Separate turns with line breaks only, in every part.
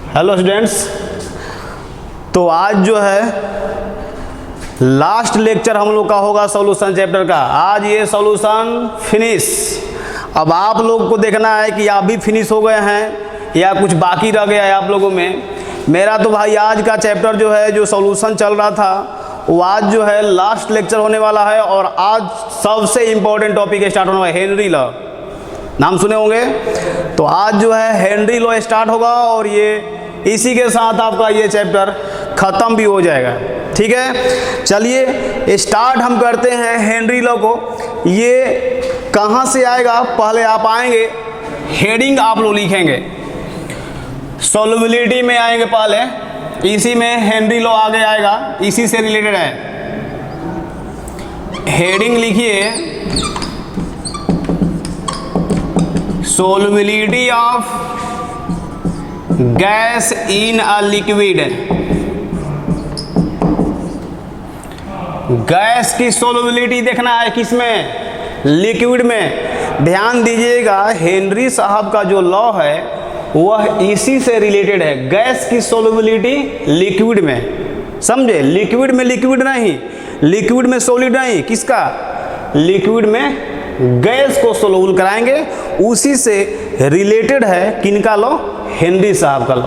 Hello students, तो आज जो है लास्ट लेक्चर हम लोग का होगा सॉल्यूशन चैप्टर का। आज ये सॉल्यूशन फिनिश। अब आप लोग को देखना है कि आप भी फिनिश हो गए हैं या कुछ बाकी रह गया है आप लोगों में। मेरा तो भाई आज का चैप्टर जो है, जो सॉल्यूशन चल रहा था, वो आज जो है लास्ट लेक्चर होने वाला है। और आज सबसे इम्पोर्टेंट टॉपिक स्टार्ट होने वाला है, हेनरी लॉ। नाम सुने होंगे। तो आज जो है हेनरी लॉ स्टार्ट होगा और ये इसी के साथ आपका ये चैप्टर ख़त्म भी हो जाएगा। ठीक है, चलिए स्टार्ट हम करते हैं हेनरी लॉ को। ये कहाँ से आएगा, पहले आप आएंगे, हेडिंग आप लोग लिखेंगे, सॉल्युबिलिटी में आएंगे पहले, इसी में हेनरी लॉ आगे आएगा, इसी से रिलेटेड है। हेडिंग लिखिए, solubility of gas in a liquid. Gas की सॉल्युबिलिटी देखना है किसमें, लिक्विड में। ध्यान दीजिएगा, हेनरी साहब का जो लॉ है वह इसी से रिलेटेड है, गैस की सॉल्युबिलिटी लिक्विड में। समझे, लिक्विड में लिक्विड नहीं, लिक्विड में सॉलिड नहीं, किसका, लिक्विड में गैस को सोल्यूबल कराएंगे, उसी से रिलेटेड है किनका लॉ, हेनरी साहब का लॉ।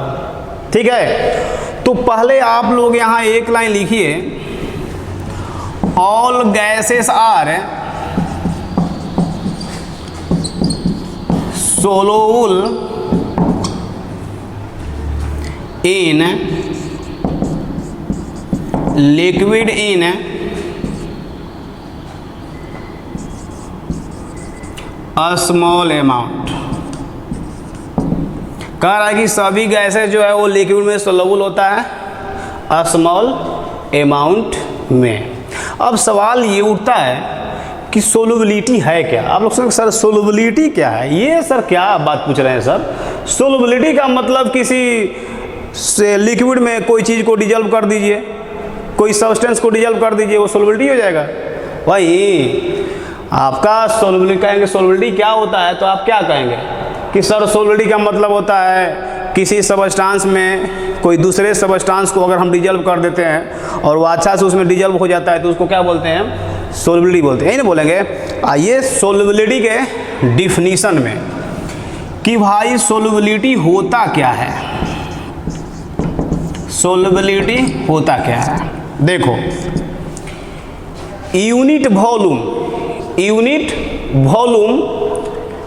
ठीक है, तो पहले आप लोग यहां एक लाइन लिखिए, all gases are soluble in liquid in a small amount. कह रहा है कि सभी गैसेस जो है वो लिक्विड में सोल्यूबल होता है अ स्मॉल अमाउंट में। अब सवाल ये उठता है कि सोल्युबिलिटी है क्या। आप लोग सर सोल्युबिलिटी क्या है, ये सर क्या बात पूछ रहे हैं सर। सोल्युबिलिटी का मतलब किसी से लिक्विड में कोई चीज़ को डिजल्व कर दीजिए, कोई सब्सटेंस को डिजल्व कर दीजिए, वो सोल्युबिलिटी हो जाएगा। भाई आपका सोल्युबिलिटी कहेंगे, सोल्युबिलिटी क्या होता है, तो आप क्या कहेंगे कि सर सोल्युबिलिटी का मतलब होता है किसी सबस्टांस में कोई दूसरे सबस्टांस को अगर हम डिजल्व कर देते हैं और वो अच्छा से उसमें डिजल्व हो जाता है तो उसको क्या बोलते हैं, सोल्युबिलिटी बोलते हैं। यही ना बोलेंगे। आइए सोल्युबिलिटी के डिफिनीशन में कि भाई सोल्युबिलिटी होता क्या है, सोल्युबिलिटी होता क्या है। देखो, यूनिट वॉल्यूम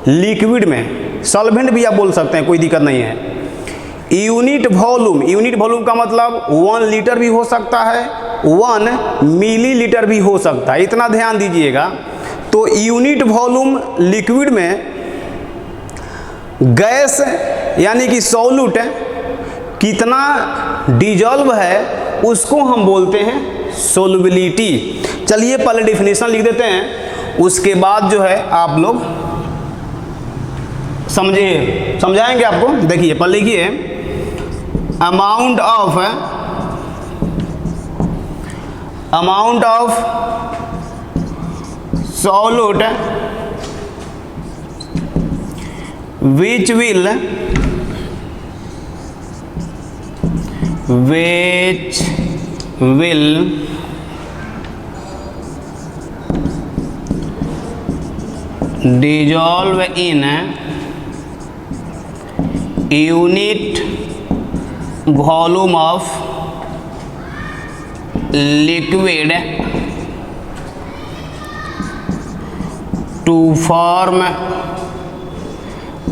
लिक्विड में, सॉल्वेंट भी आप बोल सकते हैं, कोई दिक्कत नहीं है। यूनिट वॉल्यूम का मतलब 1 लीटर भी हो सकता है, 1 मिलीलीटर भी हो सकता है, इतना ध्यान दीजिएगा। तो यूनिट वॉल्यूम लिक्विड में गैस यानी कि सॉल्यूट कितना डिजॉल्व है उसको हम बोलते हैं सोल्युबिलिटी। चलिए पहले डिफिनीशन लिख देते हैं, उसके बाद जो है आप लोग समझाएंगे आपको। देखिए पहले लिखिए, amount of solute which will dissolve in unit volume of liquid to form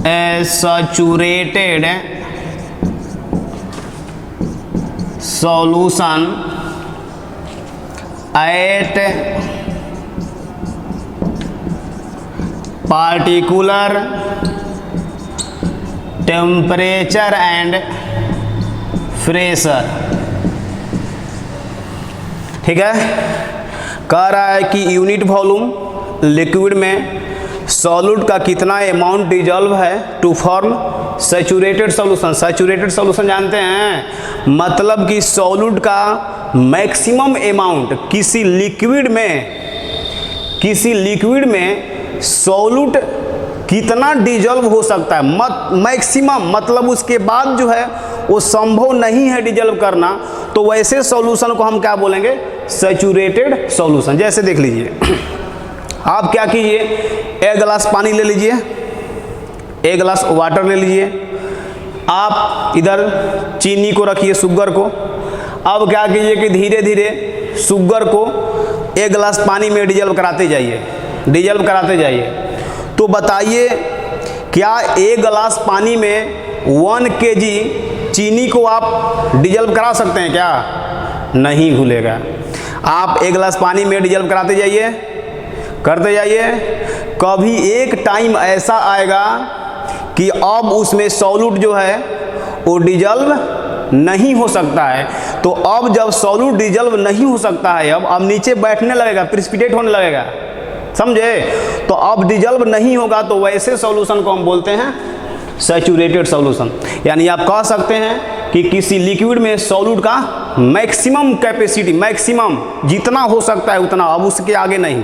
a saturated solution at particular temperature and pressure। ठीक है, कह रहा है कि यूनिट वॉल्यूम लिक्विड में सॉल्यूट का कितना अमाउंट डिजॉल्व है to form saturated solution. Saturated solution जानते हैं, मतलब कि सॉल्यूट का मैक्सिमम अमाउंट किसी लिक्विड में सॉल्यूट कितना डिजल्व हो सकता है मैक्सिमम, मतलब उसके बाद जो है वो संभव नहीं है डिजल्व करना, तो वैसे सॉल्यूशन को हम क्या बोलेंगे, सैचुरेटेड सॉल्यूशन। जैसे देख लीजिए, आप क्या कीजिए, एक गिलास पानी ले लीजिए, एक गिलास वाटर ले लीजिए, आप इधर चीनी को रखिए, शुगर को। अब क्या कीजिए कि धीरे धीरे शुगर को एक गिलास पानी में डिजल्व कराते जाइए, डिजल्व कराते जाइए। तो बताइए क्या एक गिलास पानी में 1 kg चीनी को आप डिजल्व करा सकते हैं क्या? नहीं घुलेगा। आप एक गिलास पानी में डिजल्व कराते जाइए, करते जाइए, कभी एक टाइम ऐसा आएगा कि अब उसमें सॉल्यूट जो है वो डिजल्व नहीं हो सकता है। तो अब जब सॉल्यूट डिजल्व नहीं हो सकता है, अब नीचे बैठने लगेगा, प्रिसिपिटेट होने लगेगा, समझे? तो अब डिजल्व नहीं होगा, तो वैसे सॉल्यूशन को हम बोलते हैं सैचुरेटेड सॉल्यूशन। यानी आप कह सकते हैं कि किसी लिक्विड में सॉल्यूट का मैक्सिमम कैपेसिटी, मैक्सिमम जितना हो सकता है उतना, अब उसके आगे नहीं,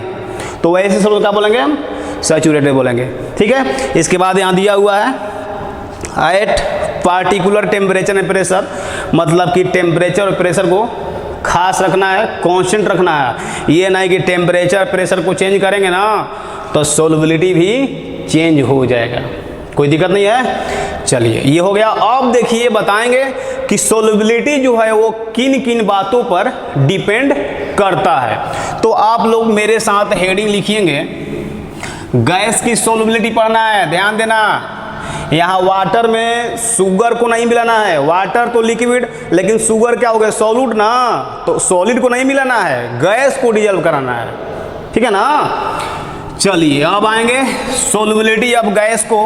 तो वैसे सॉल्यूशन क्या बोलेंगे हम, सैचुरेटेड बोलेंगे। ठीक है, इसके बाद यहाँ दिया हुआ है eight particular temperature and pressure, मतलब कि टेम्परेचर और प्रेशर को खास रखना है, कांस्टेंट रखना है। ये नहीं कि टेम्परेचर प्रेशर को चेंज करेंगे ना तो सॉल्युबिलिटी भी चेंज हो जाएगा, कोई दिक्कत नहीं है। चलिए ये हो गया। अब देखिए बताएंगे कि सॉल्युबिलिटी जो है वो किन किन बातों पर डिपेंड करता है। तो आप लोग मेरे साथ हेडिंग लिखिएंगे, गैस की सॉल्युबिलिटी पढ़ना है, ध्यान देना। यहाँ वाटर में शुगर को नहीं मिलाना है, वाटर तो लिक्विड, लेकिन शुगर क्या हो गया, सॉल्यूट ना, तो सॉलिड को नहीं मिलाना है, गैस को डिजल्व कराना है, ठीक है ना। चलिए अब आएंगे सॉल्युबिलिटी ऑफ गैस को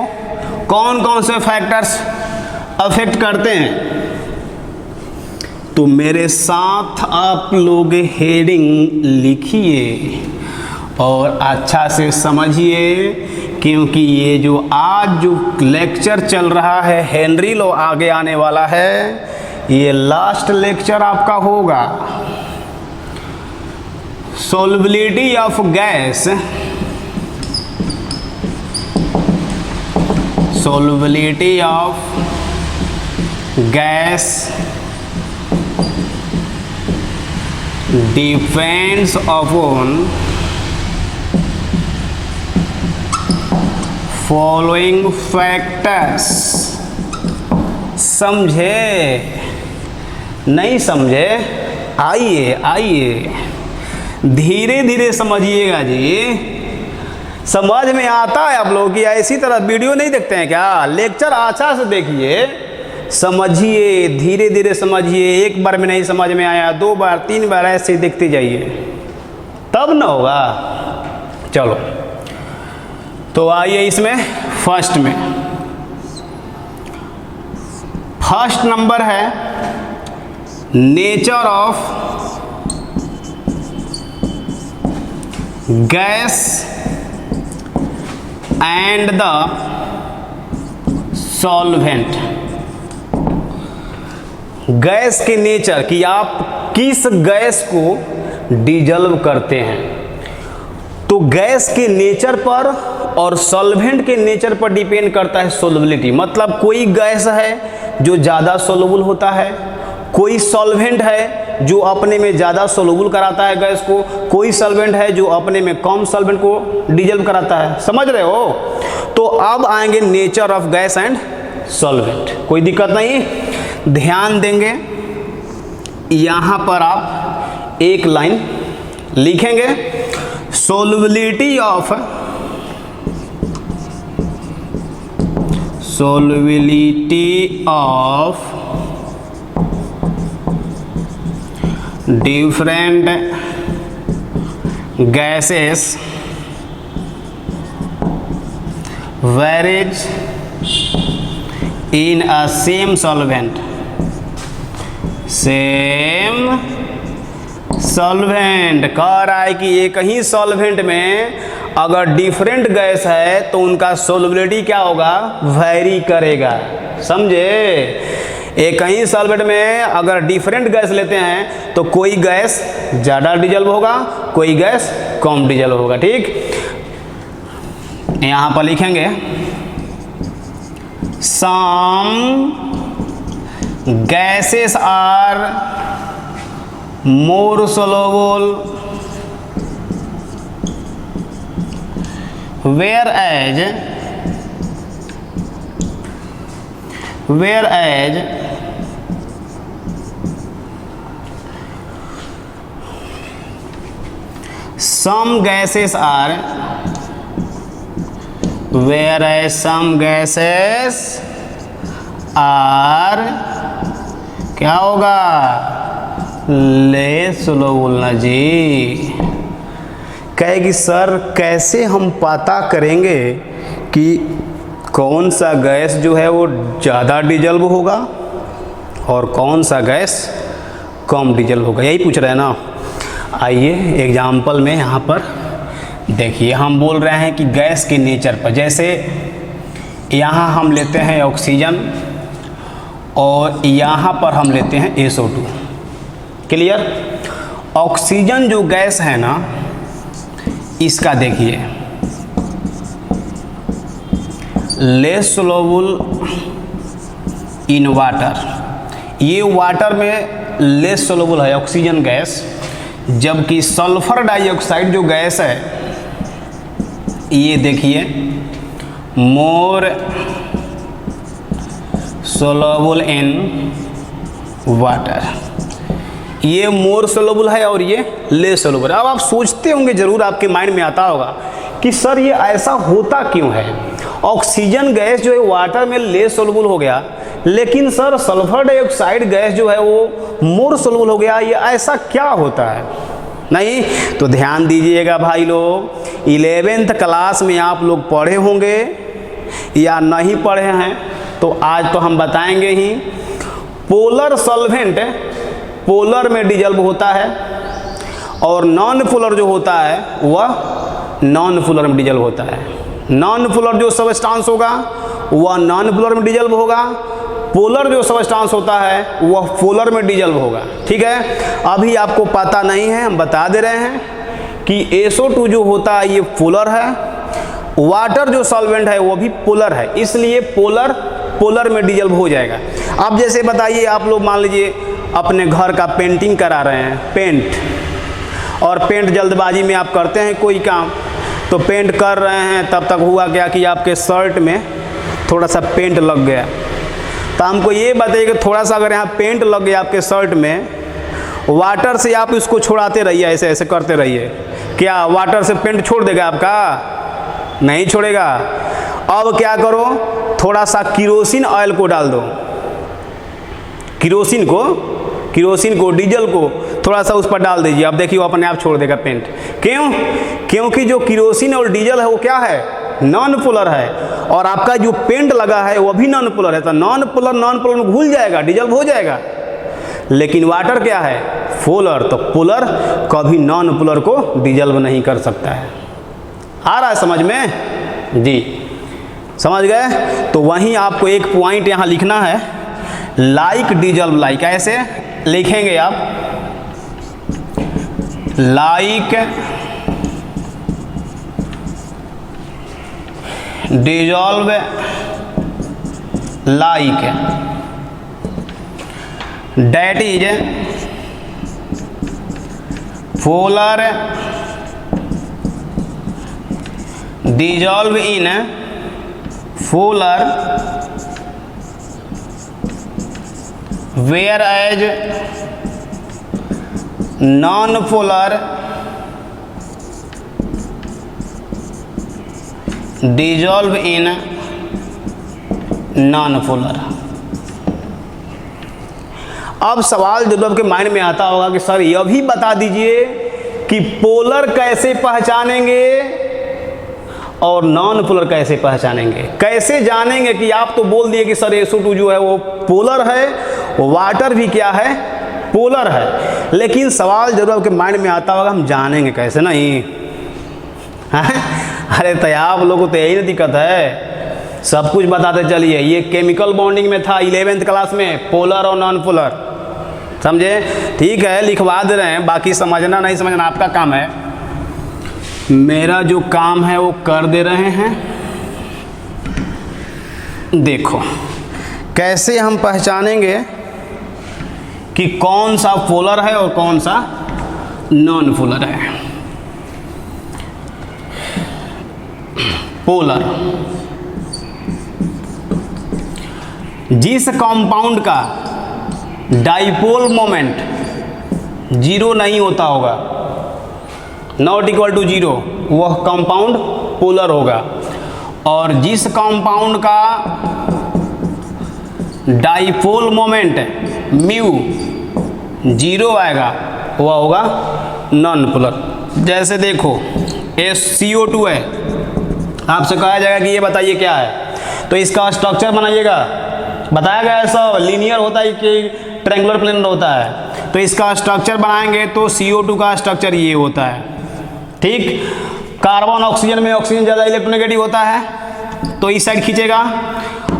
कौन कौन से फैक्टर्स अफेक्ट करते हैं। तो मेरे साथ आप लोग हेडिंग लिखिए और अच्छा से समझिए, क्योंकि ये जो आज जो लेक्चर चल रहा है हेनरी लॉ आगे आने वाला है, ये लास्ट लेक्चर आपका होगा। Solubility of gas, solubility of gas depends upon following factors. समझे नहीं समझे? आइए आइए धीरे धीरे समझिएगा जी। समझ में आता है आप लोग की? ऐसी तरह वीडियो नहीं देखते हैं क्या? लेक्चर अच्छा से देखिए, समझिए, धीरे धीरे समझिए। एक बार में नहीं समझ में आया, 2 बार 3 बार ऐसे देखते जाइए, तब ना होगा। चलो तो आइए इसमें फर्स्ट में, फर्स्ट नंबर है nature of gas and the solvent. Gas के नेचर कि आप किस गैस को डिजल्व करते हैं। तो गैस के नेचर पर और सॉल्वेंट के नेचर पर डिपेंड करता है सॉल्युबिलिटी। मतलब कोई गैस है जो ज़्यादा सॉल्युबल होता है, कोई सॉल्वेंट है जो अपने में ज़्यादा सॉल्युबल कराता है गैस को, कोई सॉल्वेंट है जो अपने में कम सॉल्वेंट को डिजल्व कराता है। समझ रहे हो? तो अब आएंगे nature of gas and solvent, कोई दिक्कत नहीं, ध्यान देंगे। यहाँ पर आप एक लाइन लिखेंगे, solubility of different gases varies in a same solvent। Same solvent कह रहा है कि एक ही सॉल्वेंट में अगर डिफरेंट गैस है तो उनका सॉल्युबिलिटी क्या होगा, वैरी करेगा। समझे? एक ही सॉल्वेंट में अगर डिफरेंट गैस लेते हैं तो कोई गैस ज़्यादा डिजल्व होगा, कोई गैस कम डिजल्व होगा। ठीक, यहाँ पर लिखेंगे some gases are more soluble whereas some gases are क्या होगा, लेस soluble ना जी। कहेगी सर कैसे हम पता करेंगे कि कौन सा गैस जो है वो ज़्यादा डिजल्व होगा और कौन सा गैस कम डिजल्व होगा, यही पूछ रहे हैं ना। आइए एग्जाम्पल में यहाँ पर देखिए, हम बोल रहे हैं कि गैस के नेचर पर, जैसे यहाँ हम लेते हैं ऑक्सीजन और यहाँ पर हम लेते हैं SO2। क्लियर। ऑक्सीजन जो गैस है ना, इसका देखिए लेस सोलुबल इन वाटर, ये वाटर में लेस सोलुबल है ऑक्सीजन गैस, जबकि सल्फर डाइऑक्साइड जो गैस है ये देखिए मोर सोलुबल इन वाटर, ये मोर सोलुबल है और ये लेस सोलुबल है। अब आप सोचते होंगे, जरूर आपके माइंड में आता होगा कि सर ये ऐसा होता क्यों है, ऑक्सीजन गैस जो है वाटर में लेस सोलुबल हो गया, लेकिन सर सल्फर डाइऑक्साइड गैस जो है वो मोर सोलुबल हो गया, ये ऐसा क्या होता है। नहीं तो ध्यान दीजिएगा भाई लोग, 11th क्लास में आप लोग पढ़े होंगे या नहीं पढ़े हैं, तो आज तो हम बताएंगे ही। पोलर सॉल्वेंट पोलर में डिजल्व होता है और नॉन पोलर जो होता है वह नॉन पोलर में डिजल्व होता है। नॉन पोलर जो सबस्टांस होगा वह नॉन पोलर में डिजल्व होगा, पोलर जो सबस्टांस होता है वह पोलर में डिजल्व होगा। ठीक है, अभी आपको पता नहीं है, हम बता दे रहे हैं कि SO2 जो होता है ये पोलर है, वाटर जो सॉल्वेंट है वो भी पोलर है, इसलिए पोलर में डिजल्व हो जाएगा। अब जैसे बताइए, आप लोग मान लीजिए अपने घर का पेंटिंग करा रहे हैं, पेंट, और पेंट जल्दबाजी में आप करते हैं कोई काम, तो पेंट कर रहे हैं, तब तक हुआ क्या कि आपके शर्ट में थोड़ा सा पेंट लग गया। तो हमको ये बताइए कि थोड़ा सा अगर यहाँ पेंट लग गया आपके शर्ट में, वाटर से आप इसको छोड़ाते रहिए, ऐसे ऐसे करते रहिए, क्या वाटर से पेंट छोड़ देगा आपका? नहीं छोड़ेगा। अब क्या करो, थोड़ा सा केरोसिन ऑयल को डाल दो, केरोसिन को डीजल को थोड़ा सा उस पर डाल दीजिए, अब देखिए वो अपने आप छोड़ देगा पेंट। क्यों? क्योंकि जो केरोसिन और डीजल है वो क्या है, नॉन पोलर है, और आपका जो पेंट लगा है वो भी नॉन पोलर है, तो नॉन पोलर में घुल जाएगा, डिजल्व हो जाएगा। लेकिन वाटर क्या है, पोलर, तो पोलर कभी नॉन पोलर को डिजल्व नहीं कर सकता है। आ रहा है समझ में जी? समझ गए? तो वहीं आपको एक पॉइंट यहाँ लिखना है, लाइक डिजल्व लाइक, ऐसे लिखेंगे आप, like dissolve like, that is polar dissolve in polar whereas non-polar dissolve in non-polar। अब सवाल जब आपके माइंड में आता होगा कि सर यह भी बता दीजिए कि पोलर कैसे पहचानेंगे और नॉन पोलर कैसे पहचानेंगे, कैसे जानेंगे कि आप तो बोल दिए कि सर SO2 जो है वो पोलर है, वाटर भी क्या है, पोलर है, लेकिन सवाल जरूर आपके माइंड में आता होगा हम जानेंगे कैसे? नहीं अरे तो आप लोगों को तो यही ना दिक्कत है, सब कुछ बताते चलिए। ये केमिकल बॉन्डिंग में था 11th क्लास में, पोलर और नॉन पोलर, समझे? ठीक है, लिखवा दे रहे हैं, बाकी समझना नहीं समझना आपका काम है, मेरा जो काम है वो कर दे रहे हैं। देखो कैसे हम पहचानेंगे कि कौन सा पोलर है और कौन सा नॉन पोलर है। पोलर, जिस कंपाउंड का डाइपोल मोमेंट जीरो नहीं होता होगा, नॉट इक्वल टू जीरो, वह कंपाउंड पोलर होगा। और जिस कंपाउंड का डाइपोल मोमेंट म्यू जीरो आएगा वह होगा नॉन पोलर। जैसे देखो SCO2 है, आपसे कहा जाएगा कि ये बताइए क्या है, तो इसका स्ट्रक्चर बनाइएगा। बताया गया है सब लीनियर होता है कि ट्रायंगुलर प्लेनर होता है, तो इसका स्ट्रक्चर बनाएंगे तो CO2 का स्ट्रक्चर ये होता है। ठीक, कार्बन ऑक्सीजन में ऑक्सीजन ज़्यादा इलेक्ट्रोनेगेटिव होता है तो इस साइड खींचेगा,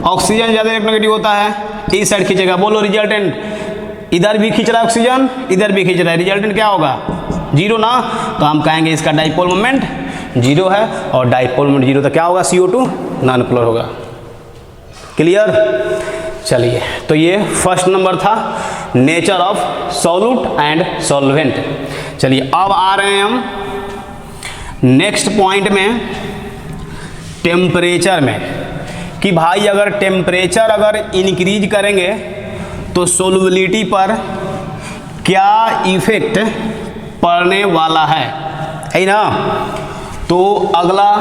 ऑक्सीजन ज़्यादा इलेक्ट्रोनेगेटिव होता है इस साइड खींचेगा। बोलो रिजल्टेंट, इधर भी खींच रहा है ऑक्सीजन, इधर भी खींच रहा है, रिजल्टेंट क्या होगा? जीरो ना। तो हम कहेंगे इसका डाइपोल मोमेंट जीरो है, और डाइपोल मोमेंट जीरो तो क्या होगा? CO2 नॉन पोलर होगा। क्लियर? चलिए, तो ये फर्स्ट नंबर था nature of solute and solvent. चलिए अब आ रहे हैं हम नेक्स्ट पॉइंट में, टेम्परेचर में, कि भाई अगर टेम्परेचर अगर इंक्रीज करेंगे तो सोलबिलिटी पर क्या इफेक्ट पड़ने वाला है ना। तो अगला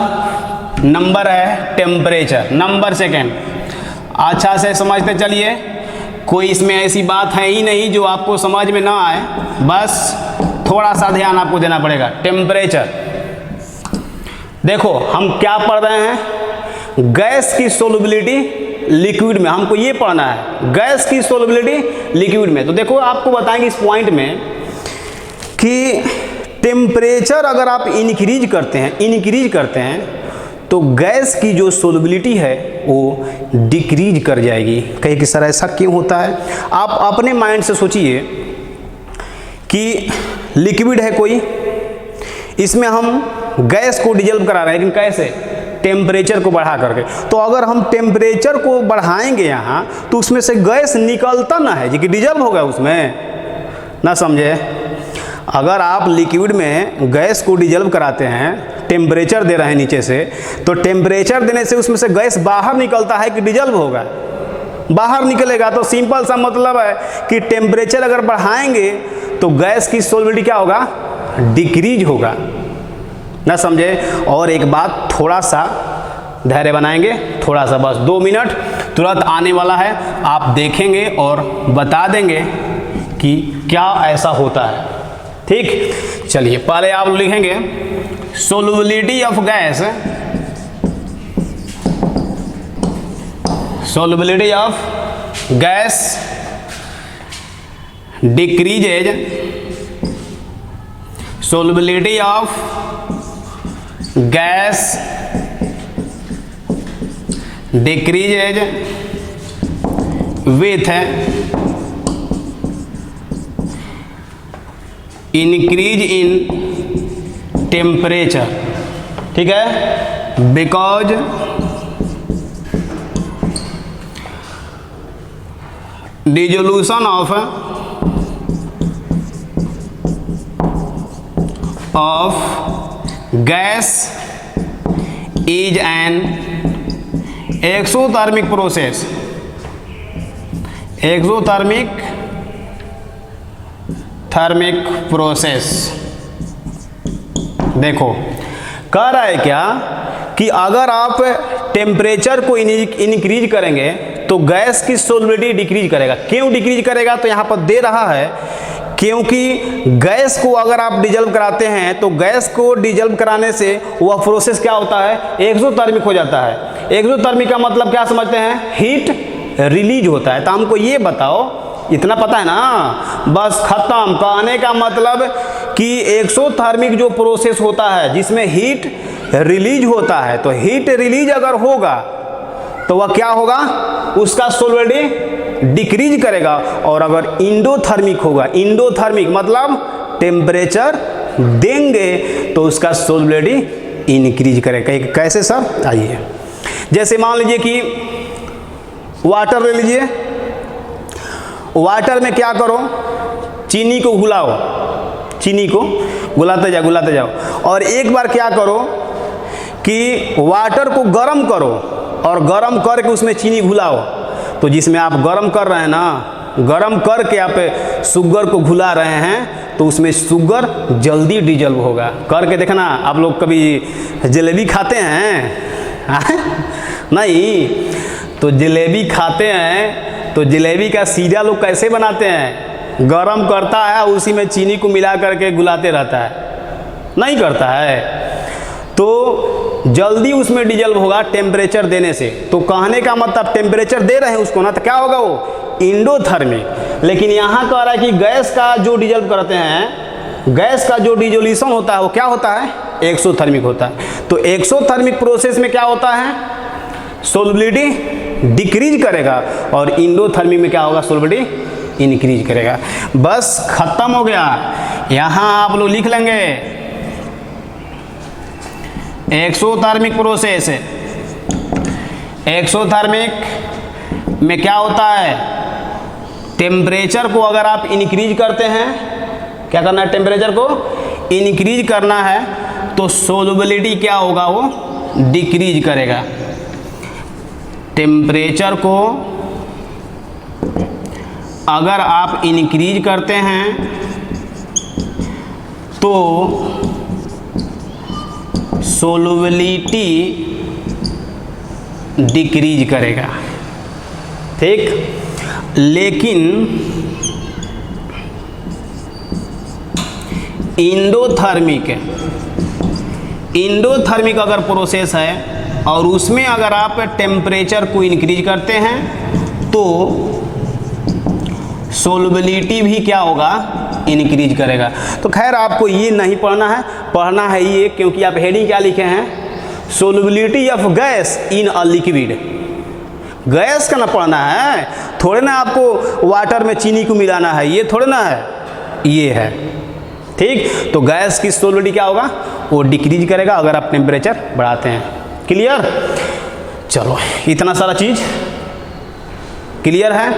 नंबर है टेम्परेचर, नंबर सेकेंड। अच्छा से समझते चलिए, कोई इसमें ऐसी बात है ही नहीं जो आपको समझ में ना आए, बस थोड़ा सा ध्यान आपको देना पड़ेगा। टेम्परेचर, देखो हम क्या पढ़ रहे हैं, गैस की सोलबिलिटी लिक्विड में, हमको ये पढ़ना है गैस की सोलबिलिटी लिक्विड में। तो देखो आपको बताएंगे इस पॉइंट में कि टेम्परेचर अगर आप इंक्रीज करते हैं तो गैस की जो सोलबिलिटी है वो डिक्रीज कर जाएगी। कहीं कि सर ऐसा क्यों होता है? आप अपने माइंड से सोचिए कि लिक्विड है कोई, इसमें हम गैस को डिजल्व करा रहे हैं, लेकिन कैसे? टेम्परेचर को बढ़ा करके। तो अगर हम टेम्परेचर को बढ़ाएंगे यहाँ तो उसमें से गैस निकलता ना है जी कि डिजल्व होगा उसमें, ना समझे। अगर आप लिक्विड में गैस को डिजल्व कराते हैं, टेम्परेचर दे रहे हैं नीचे से, तो टेम्परेचर देने से उसमें से गैस बाहर निकलता है कि डिजल्व होगा? बाहर निकलेगा। तो सिंपल सा मतलब है कि टेम्परेचर अगर बढ़ाएंगे तो गैस की सोलबिलिटी क्या होगा? डिक्रीज होगा, ना समझे। और एक बात, थोड़ा सा धैर्य बनाएंगे, थोड़ा सा, बस 2 मिनट, तुरंत आने वाला है, आप देखेंगे और बता देंगे कि क्या ऐसा होता है। ठीक, चलिए पहले आप लिखेंगे solubility of gas, solubility of gas decreases, solubility of gas decreases with increase in temperature. ठीक है, because dissolution of gas is an exothermic process, thermic process. देखो कह रहा है क्या कि अगर आप टेम्परेचर को इंक्रीज करेंगे तो गैस की सोलबिलिटी डिक्रीज करेगा। क्यों डिक्रीज करेगा? तो यहाँ पर दे रहा है क्योंकि गैस को अगर आप डिजल्व कराते हैं तो गैस को डिजल्व कराने से वह प्रोसेस क्या होता है? एक्सोथर्मिक हो जाता है। एक्सोथर्मिक का मतलब क्या समझते हैं? हीट रिलीज होता है। तो हमको ये बताओ, इतना पता है ना, बस खत्म। कहने का मतलब कि एक्सोथर्मिक जो प्रोसेस होता है जिसमें हीट रिलीज होता है, तो हीट रिलीज अगर होगा तो वह क्या होगा? उसका सोलबिलिटी डिक्रीज करेगा। और अगर इंडोथर्मिक होगा, इंडोथर्मिक मतलब टेम्परेचर देंगे तो उसका सोलबिलिटी इंक्रीज करेगा। कैसे सर? आइए, जैसे मान लीजिए कि वाटर ले लीजिए, वाटर में क्या करो, चीनी को घुलाओ, चीनी को घुलाते जाओ और एक बार क्या करो कि वाटर को गर्म करो और गर्म करके उसमें चीनी घुलाओ। तो जिसमें आप गर्म कर रहे हैं ना, गर्म करके आप शुगर को घुला रहे हैं तो उसमें शुगर जल्दी डिजल्व होगा। करके देखना, आप लोग कभी जलेबी खाते हैं नहीं? तो जलेबी खाते हैं तो जलेबी का सीधा लोग कैसे बनाते हैं? गरम करता है, उसी में चीनी को मिला करके घुलाते रहता है, नहीं करता है तो जल्दी उसमें डिजल्व होगा टेम्परेचर देने से। तो कहने का मतलब टेम्परेचर दे रहे हैं उसको ना, तो क्या होगा वो इंडोथर्मिक। लेकिन यहाँ कह रहा है कि गैस का जो डिजल्व करते हैं, गैस का जो डिजोल्यूशन होता है वो क्या होता है? एक्सोथर्मिक होता है। तो एक्सोथर्मिक प्रोसेस में क्या होता है? सोलबिलिटी डिक्रीज करेगा और इंडोथर्मिक में क्या होगा? सोलबिलिटी इंक्रीज करेगा। बस खत्म हो गया। यहाँ आप लोग लिख लेंगे एक्सोथर्मिक प्रोसेस। एक्सोथर्मिक में क्या होता है? टेम्परेचर को अगर आप इंक्रीज करते हैं, क्या करना है? टेम्परेचर को इंक्रीज करना है तो सोलबिलिटी क्या होगा? वो डिक्रीज करेगा। टेम्परेचर को अगर आप इंक्रीज करते हैं तो सोलबिलिटी डिक्रीज करेगा, ठीक। लेकिन इंडोथर्मिक अगर प्रोसेस है और उसमें अगर आप टेम्परेचर को इंक्रीज करते हैं तो सोलबिलिटी भी क्या होगा? इंक्रीज करेगा। तो खैर आपको ये नहीं पढ़ना है, पढ़ना है ये, क्योंकि आप हेडिंग क्या लिखे हैं? Solubility of gas in a liquid. Gas का ना पढ़ना है, थोड़े ना आपको वाटर में चीनी को मिलाना है, ये थोड़े ना है, ये है, ठीक। तो गैस की सोलबिलिटी क्या होगा? वो डिक्रीज करेगा अगर आप टेम्परेचर बढ़ाते हैं। क्लियर? चलो, इतना सारा चीज क्लियर है।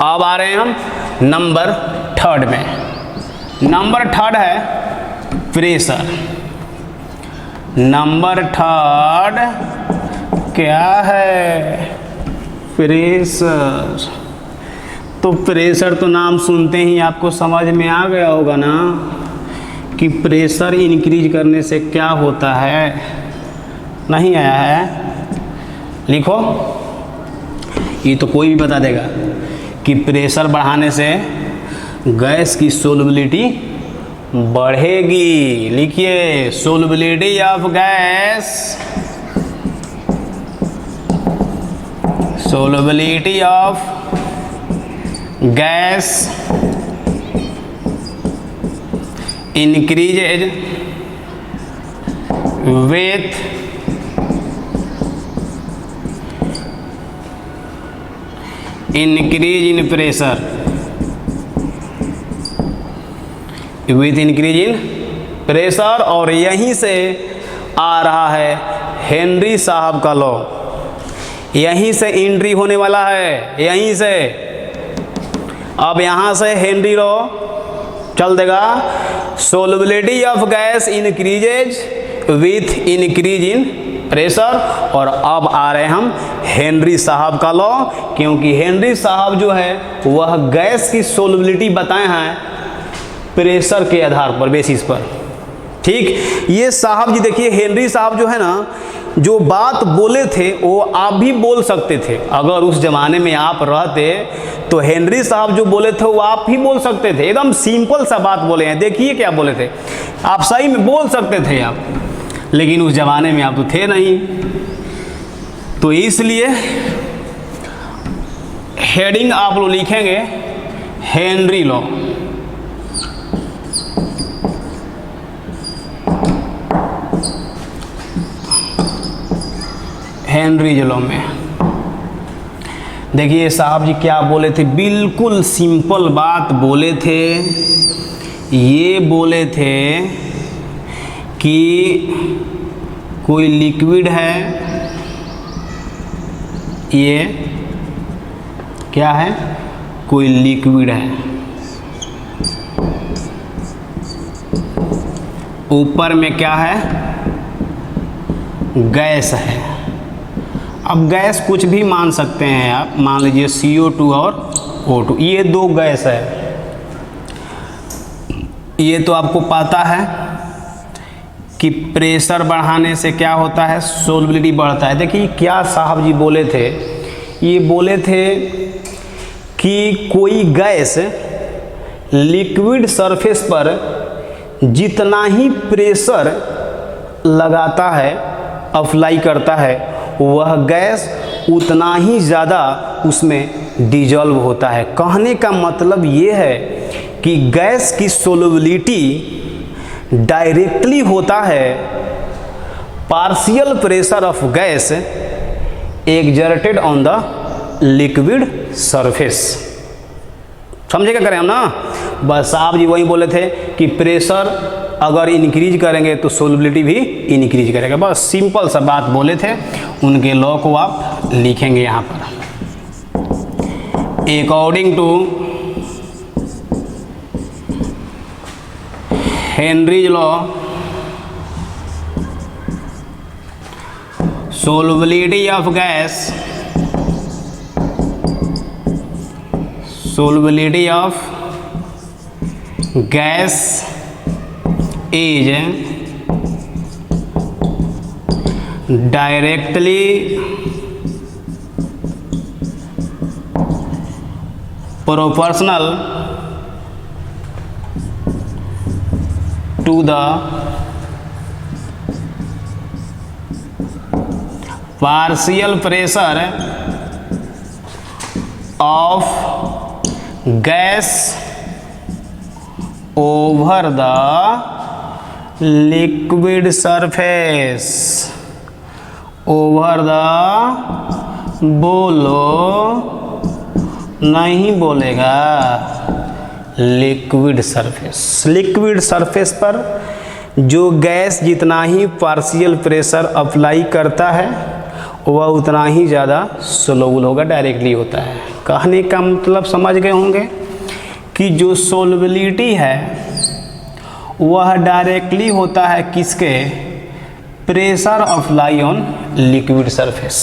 अब आ रहे हैं हम नंबर थर्ड में। नंबर थर्ड है प्रेशर। नंबर थर्ड क्या है? प्रेशर। तो प्रेशर तो नाम सुनते ही आपको समझ में आ गया होगा ना कि प्रेशर इंक्रीज करने से क्या होता है। नहीं आया है? लिखो, ये तो कोई भी बता देगा कि प्रेशर बढ़ाने से गैस की सोलबिलिटी बढ़ेगी। लिखिए, solubility of gas, solubility of gas increases with increase in pressure, with increase in pressure। और यहीं से आ रहा है हेनरी साहब का लॉ, यहीं से एंट्री होने वाला है, यहीं से। अब यहाँ से हेनरी लॉ चल देगा, solubility of gas increases with increase in pressure. और अब आ रहे हम हेनरी साहब का लॉ, क्योंकि हेनरी साहब जो है वह गैस की सोलबिलिटी बताए हैं प्रेशर के आधार पर, बेसिस पर, ठीक। ये साहब जी देखिए, हेनरी साहब जो है ना, जो बात बोले थे वो आप भी बोल सकते थे। अगर उस जमाने में आप रहते तो हेनरी साहब जो बोले थे वो आप भी बोल सकते थे। एकदम सिंपल सा बात बोले हैं, देखिए क्या बोले थे, आप सही में बोल सकते थे आप, लेकिन उस जमाने में आप तो थे नहीं। तो इसलिए हेडिंग आप लोग लिखेंगे हेनरी लॉ। हेनरी लॉ में देखिए साहब जी क्या बोले थे, बिल्कुल सिंपल बात बोले थे। ये बोले थे कि कोई लिक्विड है, ये क्या है, कोई लिक्विड है, ऊपर में क्या है, गैस है। अब गैस कुछ भी मान सकते हैं आप, मान लीजिए CO2 और O2, ये दो गैस है। ये तो आपको पता है कि प्रेशर बढ़ाने से क्या होता है, सोल्युबिलिटी बढ़ता है। देखिए क्या साहब जी बोले थे, ये बोले थे कि कोई गैस लिक्विड सरफेस पर जितना ही प्रेशर लगाता है, अप्लाई करता है, वह गैस उतना ही ज़्यादा उसमें डिजॉल्व होता है। कहने का मतलब ये है कि गैस की सोल्युबिलिटी डायरेक्टली होता है partial pressure of gas exerted on the liquid surface. समझे क्या करें हम ना, बस साहब जी वही बोले थे कि प्रेशर अगर इंक्रीज करेंगे तो सोल्युबिलिटी भी इंक्रीज करेगा। बस सिंपल सा बात बोले थे, उनके लॉ को आप लिखेंगे यहाँ पर। According to Henry's law, solubility of gas, solubility of gas is directly proportional to the partial pressure of gas over the liquid surface, over the, बोलो, नहीं बोलेगा, लिक्विड सरफेस। लिक्विड सरफेस पर जो गैस जितना ही पार्शियल प्रेशर अप्लाई करता है वह उतना ही ज़्यादा सोलुबल होगा, डायरेक्टली होता है। कहने का मतलब समझ गए होंगे कि जो सोल्युबिलिटी है वह डायरेक्टली होता है किसके, pressure apply on liquid surface.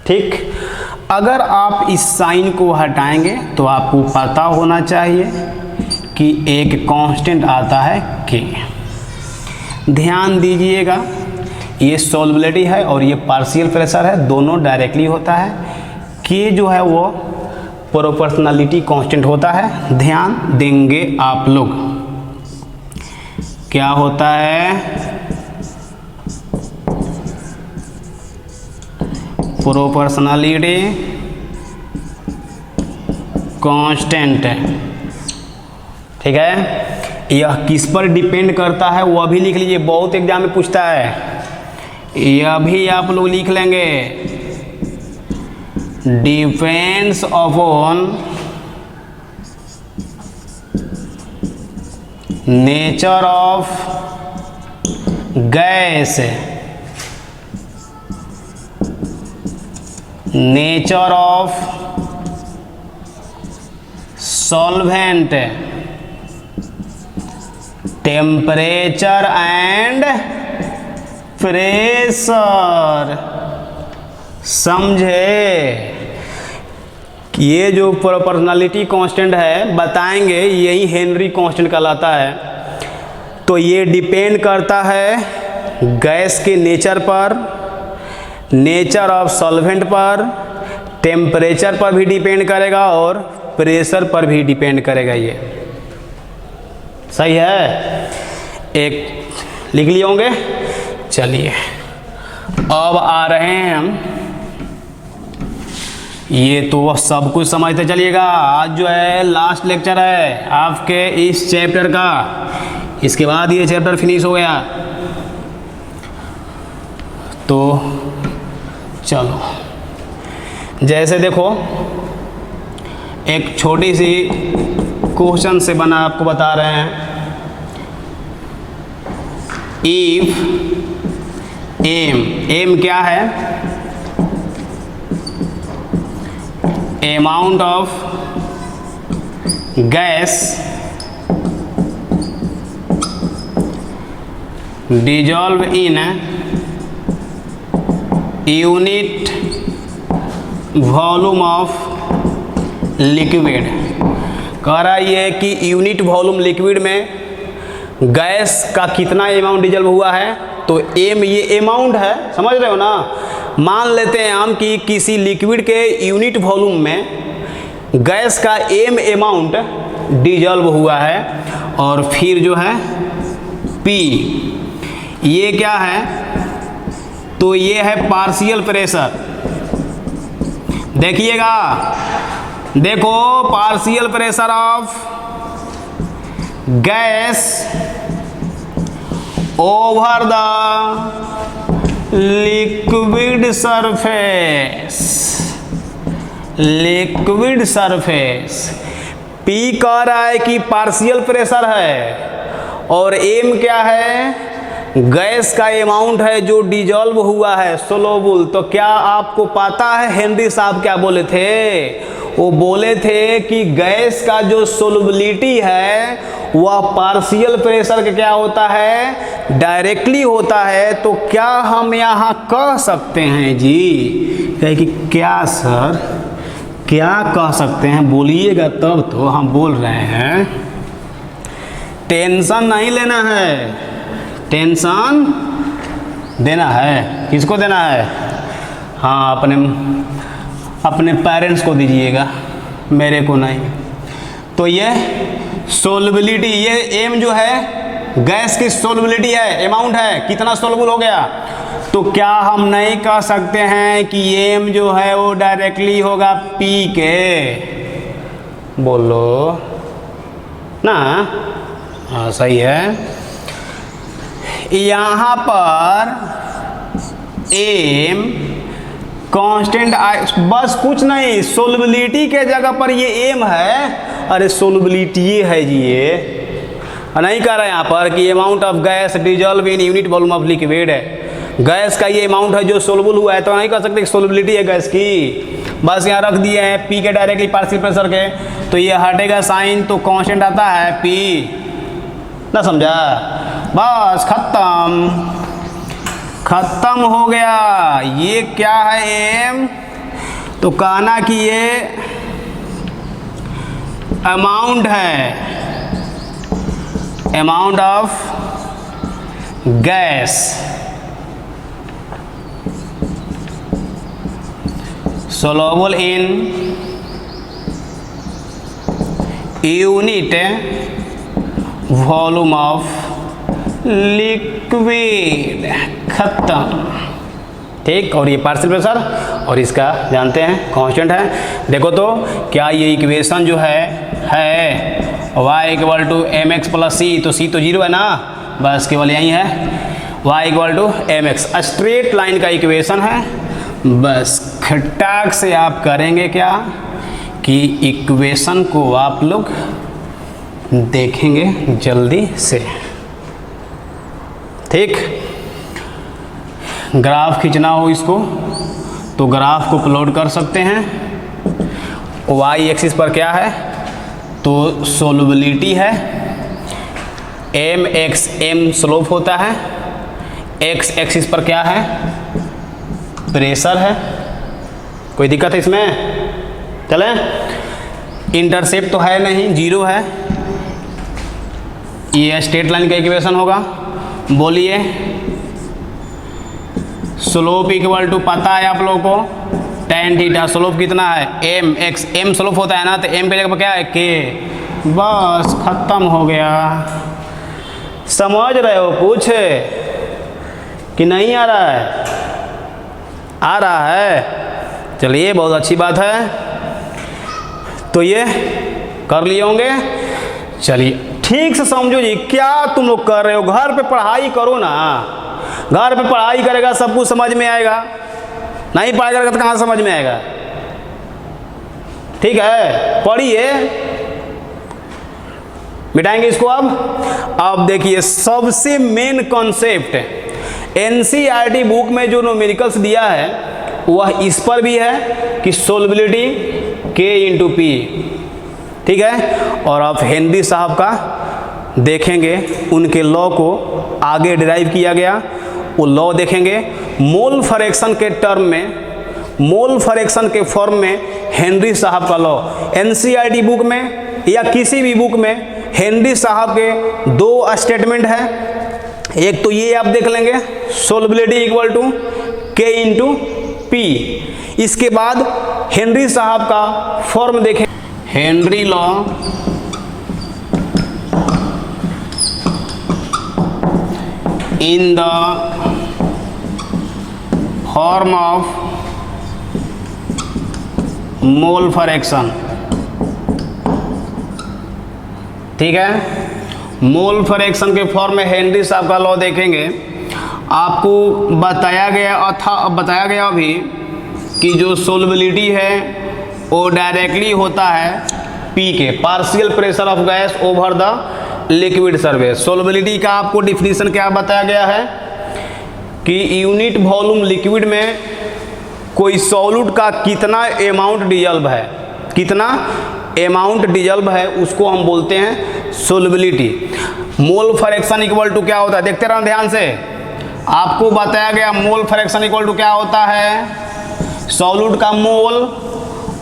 ठीक, अगर आप इस साइन को हटाएंगे तो आपको पता होना चाहिए कि एक कांस्टेंट आता है K। ध्यान दीजिएगा, ये सोल्युबिलिटी है और ये पार्शियल प्रेशर है, दोनों डायरेक्टली होता है। K जो है वो प्रोपोर्शनलिटी कांस्टेंट होता है। ध्यान देंगे आप लोग, क्या होता है, प्रोपोर्शनलिटी कांस्टेंट। ठीक है, यह किस पर डिपेंड करता है वह भी लिख लीजिए, बहुत एग्जाम में पूछता है, यह भी आप लोग लिख लेंगे। Depends upon nature of gas, nature of solvent, temperature and pressure. समझे, ये जो प्रोपोर्शनलिटी कांस्टेंट है बताएंगे, यही हेनरी कांस्टेंट कहलाता है। तो ये डिपेंड करता है गैस के नेचर पर, नेचर ऑफ सॉल्वेंट पर, टेम्परेचर पर भी डिपेंड करेगा और प्रेशर पर भी डिपेंड करेगा। ये सही है, एक लिख लिए होंगे। चलिए अब आ रहे हैं हम, ये तो सब कुछ समझते चलिएगा। आज जो है लास्ट लेक्चर है आपके इस चैप्टर का, इसके बाद ये चैप्टर फिनिश हो गया। तो चलो, जैसे देखो एक छोटी सी क्वेश्चन से बना आपको बता रहे हैं। इफ एम, एम क्या है, amount of gas dissolve in unit volume of liquid. कह रहा है ये कि यूनिट वॉल्यूम लिक्विड में गैस का कितना अमाउंट डिजल्व हुआ है। तो एम ये अमाउंट है, समझ रहे हो ना। मान लेते हैं हम कि किसी लिक्विड के यूनिट वॉल्यूम में गैस का एम अमाउंट डिजल्व हुआ है और फिर जो है पी ये क्या है, तो ये है पार्शियल प्रेशर। देखिएगा, देखो partial pressure of gas over the liquid surface, liquid surface. P कह रहा है कि पार्शियल प्रेशर है और एम क्या है, गैस का अमाउंट है जो डिजॉल्व हुआ है सोलोबल। तो क्या आपको पता है हेनरी साहब क्या बोले थे? वो बोले थे कि गैस का जो सोलबिलिटी है वह पार्शियल प्रेशर का क्या होता है, डायरेक्टली होता है। तो क्या हम यहाँ कह सकते हैं जी, कहे कि क्या सर क्या कह सकते हैं, बोलिएगा तब तो हम बोल रहे हैं। टेंशन नहीं लेना है, टेंशन देना है। किसको देना है? हाँ, अपने पेरेंट्स को दीजिएगा, मेरे को नहीं। तो ये सोलबिलिटी, ये एम जो है गैस की सोलबिलिटी है, अमाउंट है, कितना सोलबल हो गया। तो क्या हम नहीं कह सकते हैं कि एम जो है वो डायरेक्टली होगा पी के? बोलो ना। हाँ सही है। यहाँ पर एम कांस्टेंट, बस कुछ नहीं, सोलबिलिटी के जगह पर ये एम है। अरे सोलबिलिटी ये है जी, ये नहीं कह रहा है यहाँ पर कि amount of gas dissolve in unit volume of liquid है। गैस का ये अमाउंट है जो सोलबल हुआ है, तो नहीं कह सकते कि सोलबिलिटी है गैस की। बस यहाँ रख दिए हैं पी के डायरेक्टली पार्शियल प्रेशर के, तो ये हटेगा साइन, तो कांस्टेंट आता है पी ना, समझा? बस खत्म हो गया। ये क्या है एम, तो कहना कि ये अमाउंट है, amount of gas soluble in unit volume of liquid. खत्म, ठीक। और ये पार्शियल प्रेशर और इसका जानते हैं कांस्टेंट है। देखो तो क्या ये इक्वेशन जो है y equal to M x plus c, तो सी तो जीरो है ना, बस केवल यही है y equal to M X, straight line का इक्वेशन है। बस खटाक से आप करेंगे क्या कि इक्वेशन को आप लोग देखेंगे जल्दी से, ठीक। ग्राफ खींचना हो इसको तो ग्राफ को प्लॉट कर सकते हैं। y एक्सिस पर क्या है, तो सोलबिलिटी है, एम एक्स एम स्लोप होता है, x एक्सिस पर क्या है, प्रेशर है। कोई दिक्कत है इसमें? चले, इंटरसेप्ट तो है नहीं, जीरो है। ये स्ट्रेट लाइन का इक्वेशन होगा। बोलिए स्लोप इक्वल टू, पता है आप लोगों को, tan थीटा। स्लोप कितना है, एम एक्स, एम स्लोप होता है ना, तो एम के जगह पर क्या है, के। बस खत्म हो गया। समझ रहे हो कुछ कि नहीं आ रहा है? आ रहा है, चलिए बहुत अच्छी बात है। तो ये कर लिए होंगे। चलिए ठीक से समझो जी, क्या तुम लोग कर रहे हो, घर पे पढ़ाई करो ना। घर पे पढ़ाई करेगा सब कुछ समझ में आएगा, नहीं पढ़ाई करेगा तो कहाँ समझ में आएगा? ठीक है, पढ़िए, मिटाएंगे इसको। अब देखिए सबसे मेन कॉन्सेप्ट एनसीईआरटी बुक में जो न्यूमेरिकल्स दिया है वह इस पर भी है कि सोलबिलिटी K इंटू पी, ठीक है। और आप हेनरी साहब का देखेंगे, उनके लॉ को आगे डिराइव किया गया, वो लॉ देखेंगे। मोल फ्रैक्शन के टर्म में, मोल फ्रैक्शन के फॉर्म में हेनरी साहब का लॉ, एनसीईआरटी बुक में या किसी भी बुक में हेनरी साहब के दो स्टेटमेंट है। एक तो ये आप देख लेंगे, solubility equal to K into P. इसके बाद हेनरी साहब का फॉर्म देखें, Henry law in the form of mole fraction, ठीक है। मोल फ्रैक्शन के फॉर्म में हेनरी साहब का लॉ देखेंगे। आपको बताया गया अभी कि जो सोल्युबिलिटी है वो डायरेक्टली होता है पी के, partial pressure of gas over the liquid surface. Solubility का आपको डिफिनीशन क्या बताया गया है कि यूनिट वॉल्यूम लिक्विड में कोई सॉल्यूट का कितना अमाउंट डिजॉल्व है, कितना अमाउंट डिजॉल्व है, उसको हम बोलते हैं solubility. Mole fraction equal to क्या होता है, देखते रहना ध्यान से। आपको बताया गया मोल फ्रैक्शन इक्वल टू क्या होता है, सॉल्यूट का मोल,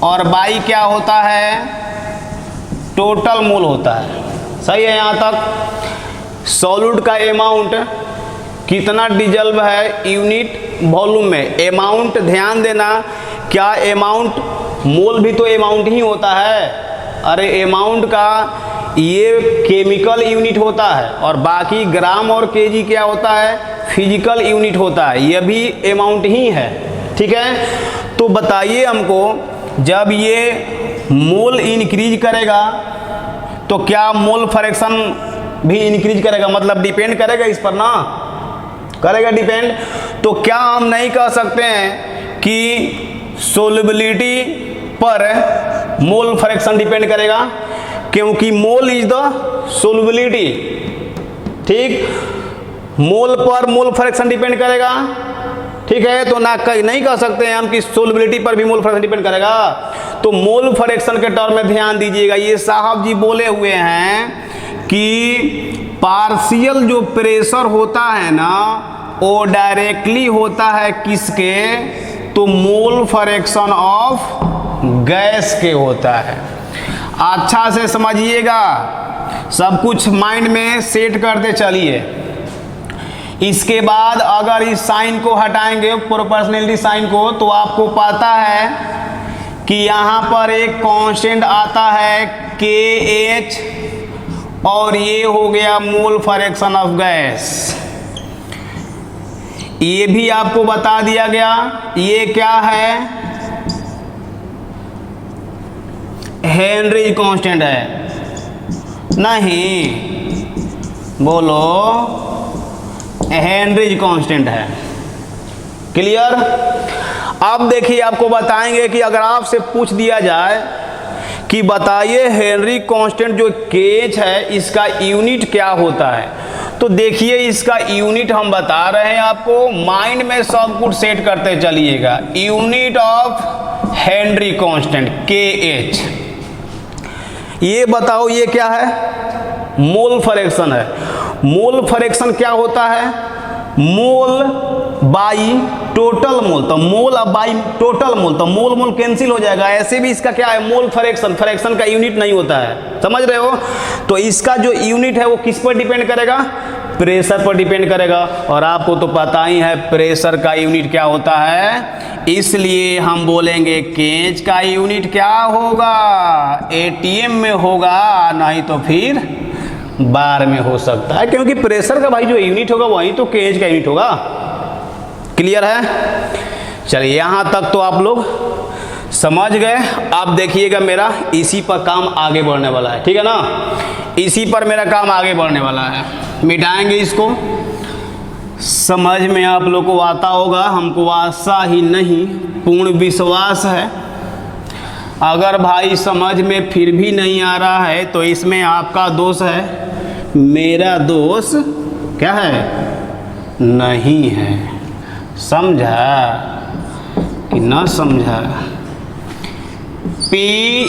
और बाई क्या होता है, टोटल मोल होता है। सही है यहाँ तक। सॉल्यूट का अमाउंट कितना डिजॉल्व है यूनिट वॉल्यूम में, अमाउंट ध्यान देना, क्या अमाउंट, मोल भी तो अमाउंट ही होता है। अरे अमाउंट का ये केमिकल यूनिट होता है और बाकी ग्राम और केजी क्या होता है, फिजिकल यूनिट होता है, ये भी अमाउंट ही है, ठीक है। तो बताइए हमको, जब ये मोल इंक्रीज करेगा तो क्या मोल फ्रैक्शन भी इंक्रीज करेगा, मतलब डिपेंड करेगा इस पर ना, करेगा डिपेंड। तो क्या हम नहीं कह सकते हैं कि सोल्युबिलिटी पर मोल फ्रैक्शन डिपेंड करेगा, क्योंकि मोल इज द सोल्युबिलिटी, ठीक। मोल पर मोल फ्रैक्शन डिपेंड करेगा, ठीक है। तो ना नहीं कह सकते हैं हम कि सोल्युबिलिटी पर भी मोल फ्रैक्शन डिपेंड करेगा। तो मोल फ्रैक्शन के टर्म में ध्यान दीजिएगा, ये साहब जी बोले हुए हैं कि पार्शियल जो प्रेशर होता है ना वो डायरेक्टली होता है किसके, तो मोल फ्रैक्शन ऑफ गैस के होता है। अच्छा से समझिएगा, सब कुछ माइंड में सेट करते चलिए। इसके बाद अगर इस साइन को हटाएंगे, प्रोपोर्शनलिटी साइन को, तो आपको पता है कि यहाँ पर एक कांस्टेंट आता है KH, और ये हो गया मोल फ्रैक्शन ऑफ गैस। ये भी आपको बता दिया गया, ये क्या है, हेनरी कांस्टेंट है, नहीं बोलो, हेनरी कांस्टेंट है। क्लियर। अब देखिए, आपको बताएंगे कि अगर आपसे पूछ दिया जाए कि बताइए हेनरी कांस्टेंट जो KH है इसका यूनिट क्या होता है, तो देखिए इसका यूनिट हम बता रहे हैं आपको, माइंड में सब कुछ सेट करते चलिएगा। Unit of Henry constant KH, ये बताओ ये क्या है, मोल फ्रैक्शन है। मोल फ्रैक्शन क्या होता है, मोल बाई टोटल मोल, तो मोल अब बाई टोटल मोल, तो मोल मोल कैंसिल हो जाएगा। ऐसे भी इसका क्या है, मोल फ्रैक्शन, फ्रैक्शन का यूनिट नहीं होता है, समझ रहे हो। तो इसका जो यूनिट है वो किस पर डिपेंड करेगा, प्रेशर पर डिपेंड करेगा। और आपको तो पता ही है प्रेशर का यूनिट क्या होता है, इसलिए हम बोलेंगे केज का यूनिट क्या होगा, ATM में होगा, नहीं तो फिर बार में हो सकता है, क्योंकि प्रेशर का भाई जो यूनिट होगा वही तो केज का यूनिट होगा। क्लियर है। चलिए यहाँ तक तो आप लोग समझ गए। आप देखिएगा मेरा इसी पर काम आगे बढ़ने वाला है, ठीक है ना, इसी पर मेरा काम आगे बढ़ने वाला है। मिटाएंगे इसको, समझ में आप लोग को आता होगा, हमको आशा ही नहीं पूर्ण विश्वास है। अगर भाई समझ में फिर भी नहीं आ रहा है तो इसमें आपका दोष है, मेरा दोष क्या है, नहीं है। समझा कि ना समझा, P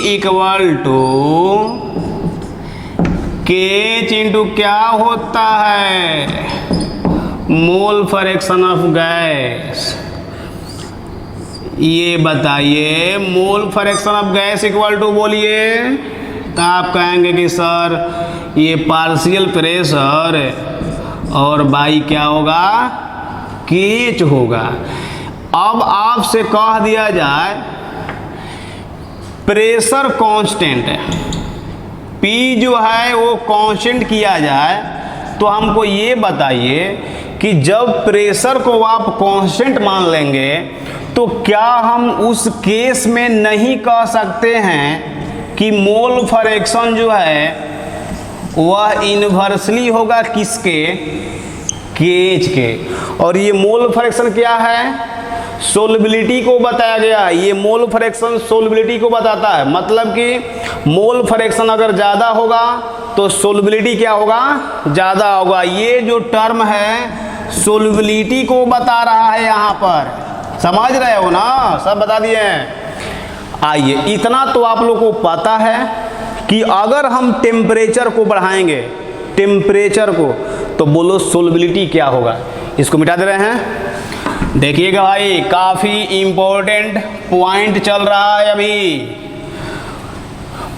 equal to KH into क्या होता है, मोल फ्रैक्शन ऑफ गैस। ये बताइए mole fraction of gas equal to बोलिए, तो आप कहेंगे कि सर ये पार्शियल प्रेशर और बाई क्या होगा, KH होगा। अब आपसे कह दिया जाए प्रेशर कांस्टेंट है, P जो है वो कांस्टेंट किया जाए, तो हमको ये बताइए कि जब प्रेशर को आप कांस्टेंट मान लेंगे तो क्या हम उस केस में नहीं कह सकते हैं कि मोल फ्रैक्शन जो है वह इन्वर्सली होगा किसके, KH के। और ये मोल फ्रैक्शन क्या है, सोलबिलिटी को बताया गया। ये मोल फ्रैक्शन सोलबिलिटी को बताता है, मतलब कि मोल फ्रैक्शन अगर ज़्यादा होगा तो सोलबिलिटी क्या होगा, ज़्यादा होगा। ये जो टर्म है सोलबिलिटी को बता रहा है, यहाँ पर समझ रहे हो ना, सब बता दिए हैं। आइए, इतना तो आप लोग को पता है कि अगर हम टेम्परेचर को बढ़ाएंगे, टेम्परेचर को, तो बोलो सोलबिलिटी क्या होगा। इसको मिटा दे रहे हैं। देखिएगा भाई, काफ़ी इम्पोर्टेंट पॉइंट चल रहा है अभी।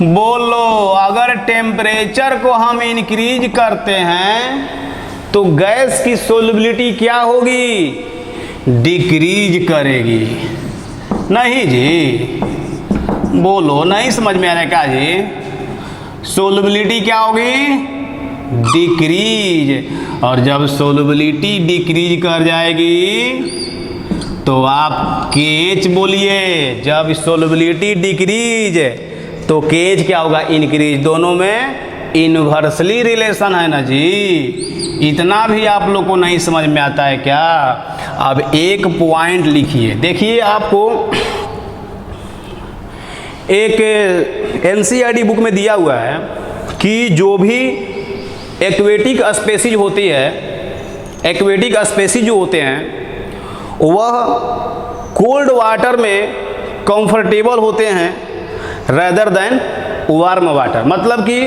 बोलो अगर टेम्परेचर को हम इंक्रीज करते हैं तो गैस की सोलबिलिटी क्या होगी, डिक्रीज करेगी। नहीं जी, बोलो नहीं समझ में आ रहा है क्या जी, सोलबिलिटी क्या होगी, डिक्रीज। और जब सोलबिलिटी डिक्रीज कर जाएगी तो आप KH बोलिए। जब सोलबिलिटी डिक्रीज तो KH क्या होगा, इंक्रीज। दोनों में इन्वर्सली रिलेशन है ना जी। इतना भी आप लोग को नहीं समझ में आता है क्या। अब एक पॉइंट लिखिए, देखिए आपको एक NCERT बुक में दिया हुआ है कि जो भी एक्वेटिक स्पेसीज होती है, एक्वेटिक स्पेसीज जो होते हैं वह कोल्ड वाटर में कंफर्टेबल होते हैं रेदर देन वार्म वाटर। मतलब कि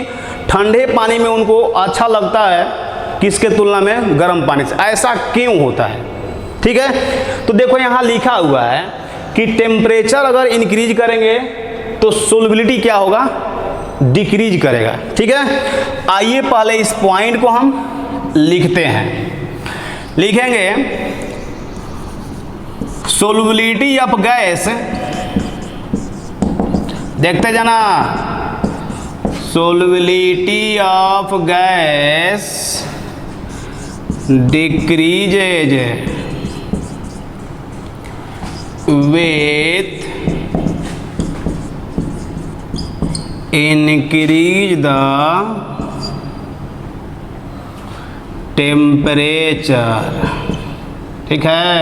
ठंडे पानी में उनको अच्छा लगता है किसके तुलना में गर्म पानी से। ऐसा क्यों होता है, ठीक है। तो देखो यहाँ लिखा हुआ है कि टेम्परेचर अगर इंक्रीज करेंगे तो सोलबिलिटी क्या होगा, डिक्रीज करेगा, ठीक है। आइए पहले इस पॉइंट को हम लिखते हैं। लिखेंगे सोलबिलिटी ऑफ गैस, देखते जाना, solubility of gas decreases with increase the temperature, ठीक है।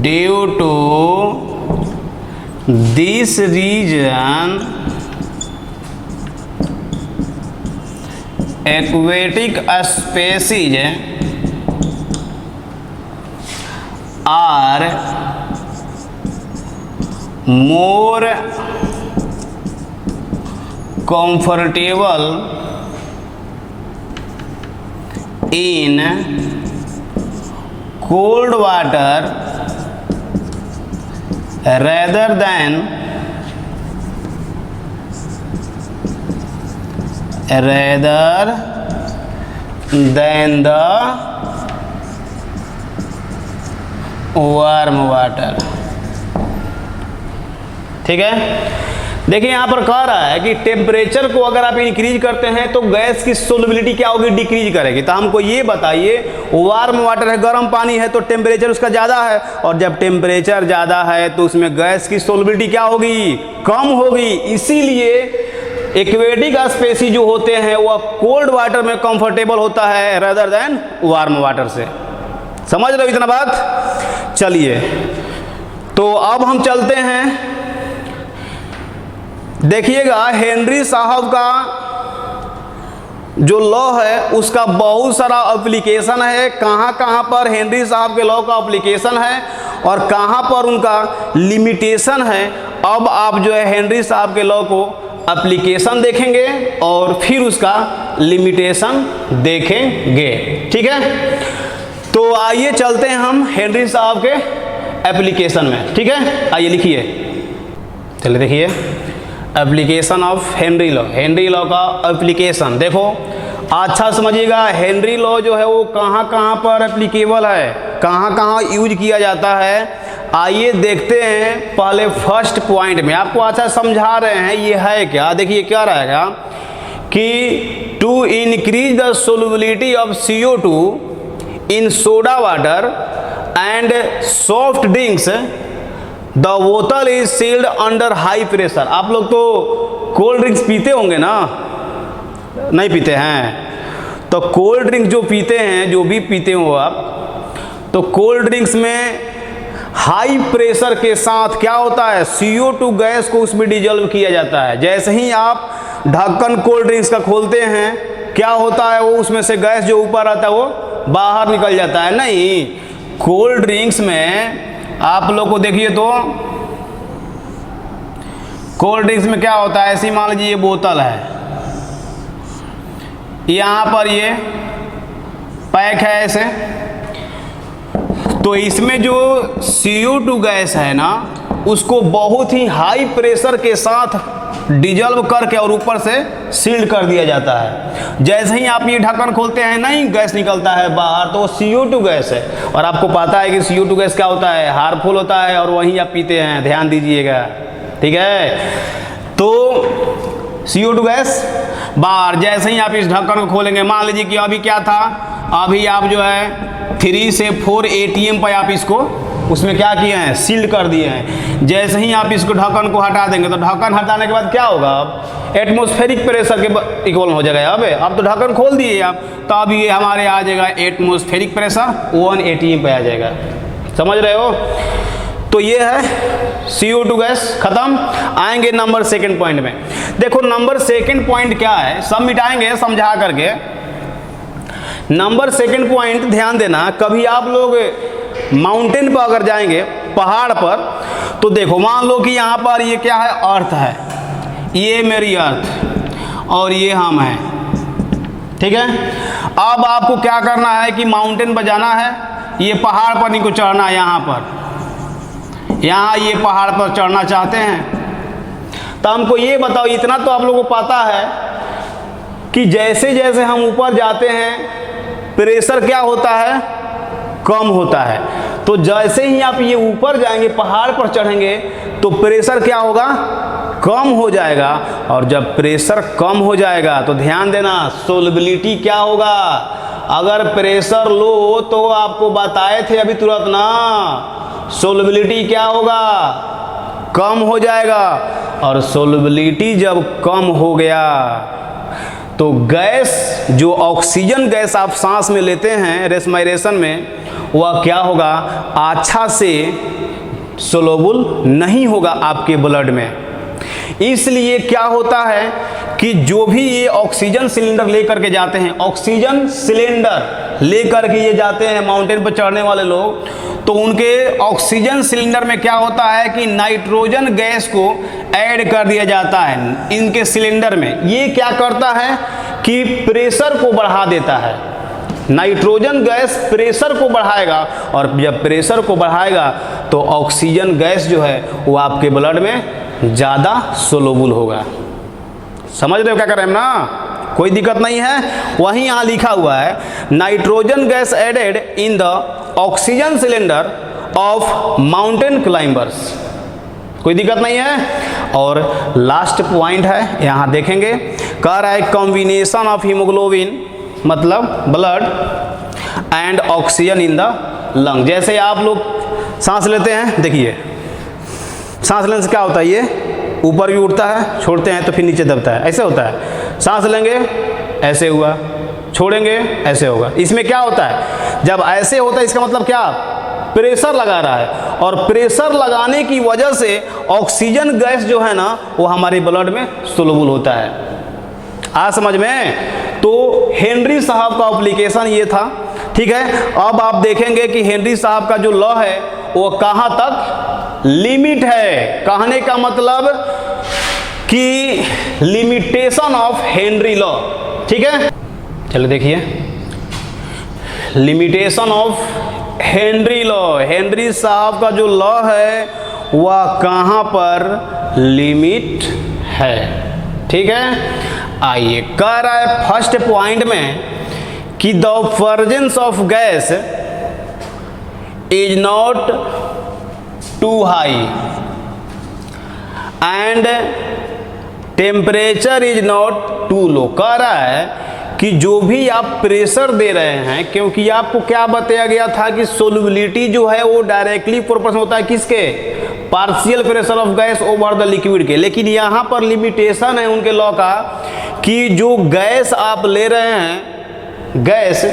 Due to this reason aquatic species are more comfortable in cold water rather than the warm water, ठीक है। देखिए यहाँ पर कह रहा है कि टेम्परेचर को अगर आप इंक्रीज करते हैं तो गैस की सोलबिलिटी क्या होगी, डिक्रीज करेगी। तो हमको ये बताइए, वार्म वाटर है, गर्म पानी है, तो टेम्परेचर उसका ज़्यादा है, और जब टेम्परेचर ज़्यादा है तो उसमें गैस की सोलबिलिटी क्या होगी, कम होगी। इसीलिए एक्वेटिक स्पेसीज जो होते हैं वह कोल्ड वाटर में कंफर्टेबल होता है रेदर देन वार्म वाटर से। समझ रहे हो इतना बात। चलिए तो अब हम चलते हैं, देखिएगा हेनरी साहब का जो लॉ है उसका बहुत सारा एप्लीकेशन है। कहाँ कहाँ पर हेनरी साहब के लॉ का एप्लीकेशन है और कहाँ पर उनका लिमिटेशन है। अब आप जो है हेनरी साहब के लॉ को एप्लीकेशन देखेंगे और फिर उसका लिमिटेशन देखेंगे। ठीक है, तो आइए चलते हैं हम हेनरी साहब के एप्लीकेशन में। ठीक है, आइए लिखिए, चलिए देखिए application of Henry law. Henry law का एप्लीकेशन देखो, अच्छा समझिएगा। हेनरी लॉ जो है वो कहाँ कहाँ पर एप्लीकेबल है, कहाँ कहाँ यूज किया जाता है, आइए देखते हैं। पहले फर्स्ट पॉइंट में आपको अच्छा समझा रहे हैं ये है क्या। देखिए क्या रहेगा कि to increase the solubility of CO2 in soda water and soft drinks the बोतल is sealed under high pressure. आप लोग तो कोल्ड ड्रिंक्स पीते होंगे ना, नहीं पीते हैं? तो कोल्ड ड्रिंक जो पीते हैं, जो भी पीते हो आप, तो कोल्ड ड्रिंक्स में हाई प्रेशर के साथ क्या होता है, CO2 गैस को उसमें डिजॉल्व किया जाता है। जैसे ही आप ढक्कन कोल्ड ड्रिंक्स का खोलते हैं, क्या होता है, वो उसमें से गैस जो ऊपर आता है वो बाहर निकल जाता है। नहीं, कोल्ड ड्रिंक्स में आप लोग को देखिए तो कोल्ड ड्रिंक्स में क्या होता है, ऐसी मान लीजिए ये बोतल है, यहाँ पर ये पैक है ऐसे, तो इसमें जो CO2 गैस है ना, उसको बहुत ही हाई प्रेशर के साथ डिजॉल्व करके और ऊपर से सील्ड कर दिया जाता है। जैसे ही आप ये ढक्कन खोलते हैं, नहीं गैस निकलता है बाहर, तो CO2 गैस है। और आपको पता है कि CO2 गैस क्या होता है, हार्मफुल होता है, और वहीं आप पीते हैं, ध्यान दीजिएगा। ठीक है, तो CO2 गैस बाहर, जैसे ही आप इस ढक्कन को खोलेंगे, मान लीजिए कि अभी क्या था, अभी आप जो है 3 से 4 ATM पर आप इसको उसमें क्या किए हैं, सील्ड कर दिए हैं। जैसे ही आप इसको ढक्कन को हटा देंगे, तो ढक्कन हटाने के बाद क्या होगा, अब एटमॉस्फेरिक प्रेशर के इक्वल हो जाएगा। अब तो ढक्कन खोल दिए आप, तो अब ये हमारे आ जाएगा एटमॉस्फेरिक प्रेशर 1 ATM पे आ जाएगा। समझ रहे हो? तो ये है CO2 गैस खत्म। आएंगे नंबर सेकंड पॉइंट में। देखो नंबर सेकंड पॉइंट क्या है, सब मिटाएंगे समझा करके। नंबर सेकंड पॉइंट ध्यान देना, कभी आप लोग माउंटेन पर अगर जाएंगे, पहाड़ पर, तो देखो मान लो कि यहाँ पर ये क्या है, अर्थ है, ये मेरी अर्थ और ये हम हैं। ठीक है, अब आपको क्या करना है कि माउंटेन पर जाना है, ये पहाड़ पर इनको चढ़ना है। यहाँ पर, यहाँ ये पहाड़ पर चढ़ना चाहते हैं, तो हमको ये बताओ, इतना तो आप लोगों को पता है कि जैसे जैसे हम ऊपर जाते हैं प्रेशर क्या होता है, कम होता है। तो जैसे ही आप ये ऊपर जाएंगे, पहाड़ पर चढ़ेंगे, तो प्रेशर क्या होगा, कम हो जाएगा। और जब प्रेशर कम हो जाएगा तो ध्यान देना, सोलबिलिटी क्या होगा। अगर प्रेशर लो तो आपको बताए थे अभी तुरंत ना, सोलबिलिटी क्या होगा, कम हो जाएगा। और सोलबिलिटी जब कम हो गया तो गैस, जो ऑक्सीजन गैस आप सांस में लेते हैं रेस्पिरेशन में, वह क्या होगा, अच्छा से सोलबल नहीं होगा आपके ब्लड में। इसलिए क्या होता है कि जो भी ये ऑक्सीजन सिलेंडर लेकर के जाते हैं, ऑक्सीजन सिलेंडर लेकर के ये जाते हैं माउंटेन पर चढ़ने वाले लोग, तो उनके ऑक्सीजन सिलेंडर में क्या होता है कि नाइट्रोजन गैस को ऐड कर दिया जाता है इनके सिलेंडर में। ये क्या करता है कि प्रेशर को बढ़ा देता है। नाइट्रोजन गैस प्रेशर को बढ़ाएगा, और जब प्रेशर को बढ़ाएगा तो ऑक्सीजन गैस जो है वो आपके ब्लड में ज़्यादा सोलबल होगा। समझ रहे हो क्या कर रहे हैं ना, कोई दिक्कत नहीं है। वहीं यहाँ लिखा हुआ है, nitrogen gas added in the oxygen cylinder of mountain climbers, कोई दिक्कत नहीं है। और लास्ट पॉइंट है, यहाँ देखेंगे, कह रहा है कॉम्बिनेशन ऑफ हीमोग्लोबिन मतलब blood and oxygen in the lung. जैसे आप लोग सांस लेते हैं, देखिए सांस लेने से क्या होता है, ये ऊपर भी उठता है, छोड़ते हैं तो फिर नीचे दबता है, ऐसे होता है। सांस लेंगे ऐसे हुआ, छोड़ेंगे ऐसे होगा। इसमें क्या होता है, जब ऐसे होता है इसका मतलब क्या, प्रेशर लगा रहा है, और प्रेशर लगाने की वजह से ऑक्सीजन गैस जो है ना वो हमारे ब्लड में सोलबल होता है। आ समझ में? तो हेनरी साहब का एप्लीकेशन ये था। ठीक है, अब आप देखेंगे कि हेनरी साहब का जो लॉ है वो कहाँ तक लिमिट है। कहने का मतलब कि लिमिटेशन ऑफ हेनरी लॉ, ठीक है। चलो देखिए, limitation of Henry law, Henry साहब का जो लॉ है वह कहाँ पर लिमिट है, ठीक है। आइए, कह रहा है फर्स्ट पॉइंट में कि the presence of gas is not too high and temperature is not too low. कह रहा है कि जो भी आप प्रेशर दे रहे हैं, क्योंकि आपको क्या बताया गया था कि सोल्युबिलिटी जो है वो डायरेक्टली प्रोपोर्शनल होता है किसके, partial pressure of gas over the liquid के। लेकिन यहाँ पर लिमिटेशन है उनके लॉ का कि जो गैस आप ले रहे हैं, गैस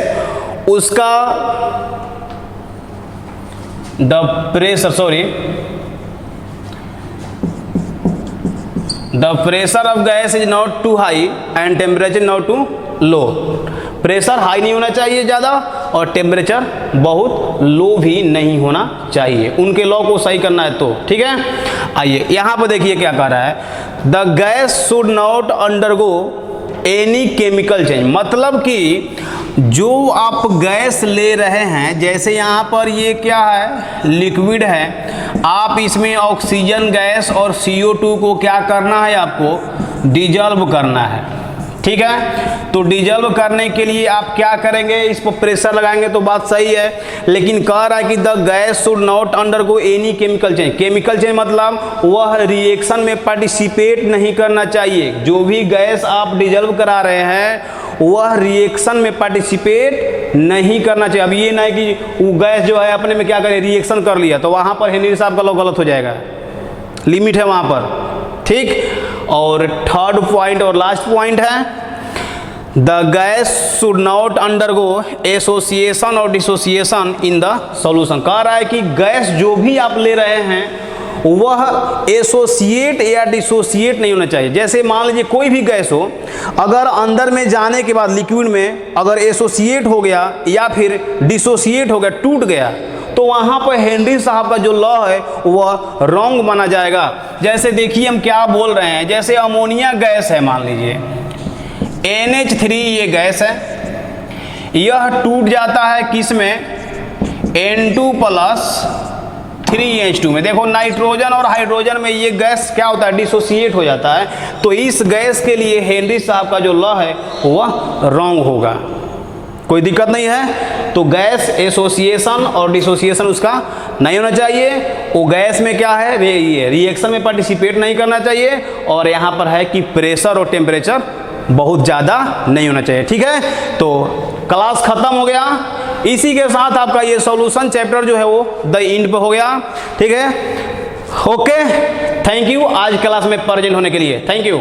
उसका the pressure of gas is not too high and temperature not too low. Pressure high नहीं होना चाहिए ज़्यादा और टेम्परेचर बहुत लो भी नहीं होना चाहिए, उनके लॉ को सही करना है तो, ठीक है। आइए यहाँ पर देखिए क्या कह रहा है, the gas should not undergo any chemical change. मतलब कि जो आप गैस ले रहे हैं, जैसे यहाँ पर ये क्या है, लिक्विड है, आप इसमें ऑक्सीजन गैस और CO2 को क्या करना है, आपको डिजॉल्व करना है, ठीक है। तो डिजॉल्व करने के लिए आप क्या करेंगे, इस पर प्रेशर लगाएंगे तो बात सही है। लेकिन कह रहा है कि the gas should not undergo any chemical change. Chemical change मतलब वह रिएक्शन में पार्टिसिपेट नहीं करना चाहिए। जो भी गैस आप डिजॉल्व करा रहे हैं वह रिएक्शन में पार्टिसिपेट नहीं करना चाहिए। अब ये नहीं कि वो गैस जो है अपने में क्या करे, रिएक्शन कर लिया, तो वहाँ पर हेनरी साहब का लॉ गलत हो जाएगा, लिमिट है वहाँ पर, ठीक। और थर्ड पॉइंट और लास्ट पॉइंट है, the gas should not undergo association और डिसोसिएशन इन द सॉल्यूशन। कह रहा है कि गैस जो भी आप ले रहे हैं वह एसोसिएट या डिसोसिएट नहीं होना चाहिए। जैसे मान लीजिए कोई भी गैस हो, अगर अंदर में जाने के बाद लिक्विड में अगर एसोसिएट हो गया या फिर डिसोसिएट हो गया, टूट गया, तो वहाँ पर हेनरी साहब का जो लॉ है वह रॉन्ग माना जाएगा। जैसे देखिए हम क्या बोल रहे हैं, जैसे अमोनिया गैस है, मान लीजिए NH3 ये गैस है, यह टूट जाता है किस में, N2+3H2 में। देखो नाइट्रोजन और हाइड्रोजन में ये गैस क्या होता है, डिसोसिएट हो जाता है। तो इस गैस के लिए हेनरी साहब का जो लॉ है वह रॉन्ग होगा, कोई दिक्कत नहीं है। तो गैस एसोसिएशन और डिसोसिएशन उसका नहीं होना चाहिए। वो गैस में क्या है, ये रिएक्शन में पार्टिसिपेट नहीं करना चाहिए। और यहाँ पर है कि प्रेशर और टेम्परेचर बहुत ज़्यादा नहीं होना चाहिए, ठीक है। तो क्लास ख़त्म हो गया। इसी के साथ आपका ये सॉल्यूशन चैप्टर जो है वो द एंड पे हो गया, ठीक है। ओके, थैंक यू आज क्लास में प्रेजेंट होने के लिए, थैंक यू।